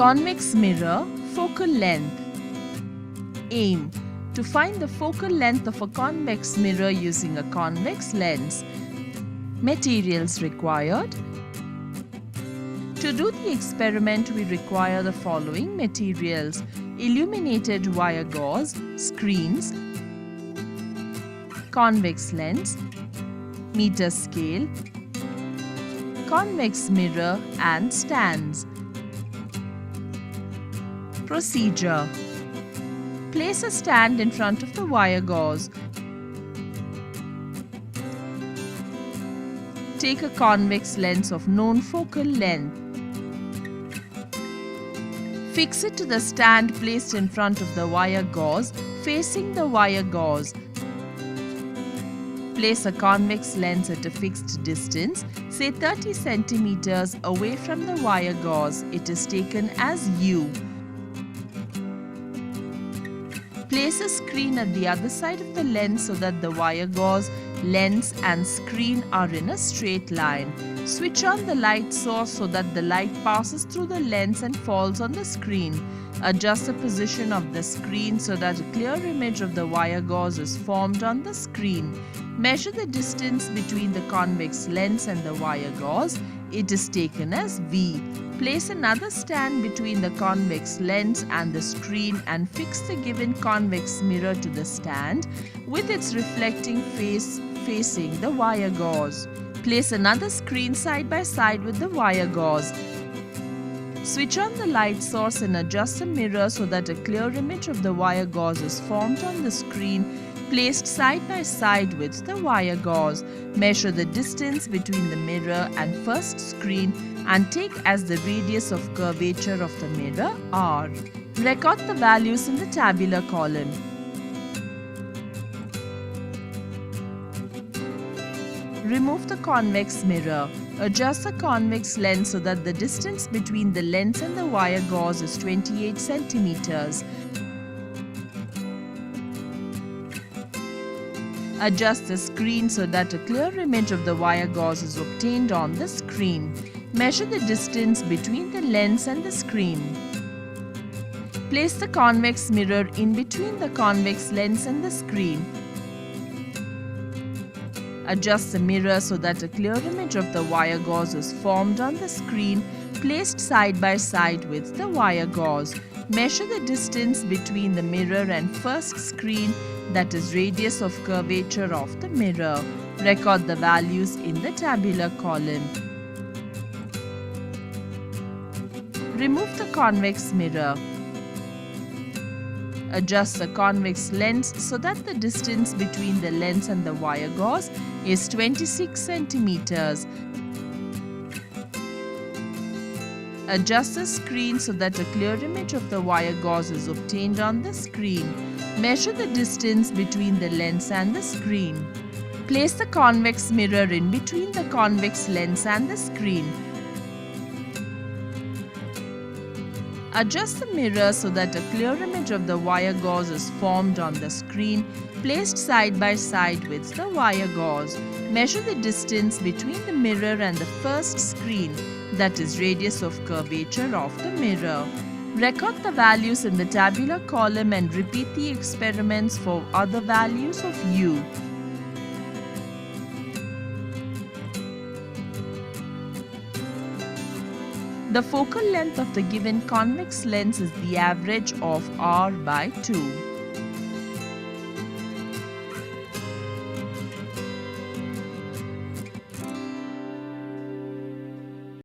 Convex mirror, focal length. Aim: to find the focal length of a convex mirror using a convex lens. Materials required. To do the experiment, we require the following materials: illuminated wire gauze, screens, convex lens, meter scale, convex mirror and stands. Procedure: place a stand in front of the wire gauze. Take a convex lens of known focal length. Fix it to the stand placed in front of the wire gauze, facing the wire gauze. Place a convex lens at a fixed distance, say 30 cm away from the wire gauze. It is taken as U. Place a screen at the other side of the lens so that the wire gauze, lens and screen are in a straight line. Switch on the light source so that the light passes through the lens and falls on the screen. Adjust the position of the screen so that a clear image of the wire gauze is formed on the screen. Measure the distance between the convex lens and the wire gauze. It is taken as V. Place another stand between the convex lens and the screen and fix the given convex mirror to the stand with its reflecting face facing the wire gauze. Place another screen side by side with the wire gauze. Switch on the light source and adjust the mirror so that a clear image of the wire gauze is formed on the screen placed side by side with the wire gauze. Measure the distance between the mirror and first screen and take as the radius of curvature of the mirror R. Record the values in the tabular column. Remove the convex mirror. Adjust the convex lens so that the distance between the lens and the wire gauze is 28 cm. Adjust the screen so that a clear image of the wire gauze is obtained on the screen. Measure the distance between the lens and the screen. Place the convex mirror in between the convex lens and the screen. Adjust the mirror so that a clear image of the wire gauze is formed on the screen placed side by side with the wire gauze. Measure the distance between the mirror and first screen, that is radius of curvature of the mirror. Record the values in the tabular column. Remove the convex mirror. Adjust the convex lens so that the distance between the lens and the wire gauze is 26 cm. Adjust the screen so that a clear image of the wire gauze is obtained on the screen. Measure the distance between the lens and the screen. Place the convex mirror in between the convex lens and the screen. Adjust the mirror so that a clear image of the wire gauze is formed on the screen placed side by side with the wire gauze. Measure the distance between the mirror and the first screen, that is radius of curvature of the mirror. Record the values in the tabular column and repeat the experiments for other values of U. The focal length of the given convex lens is the average of R by 2.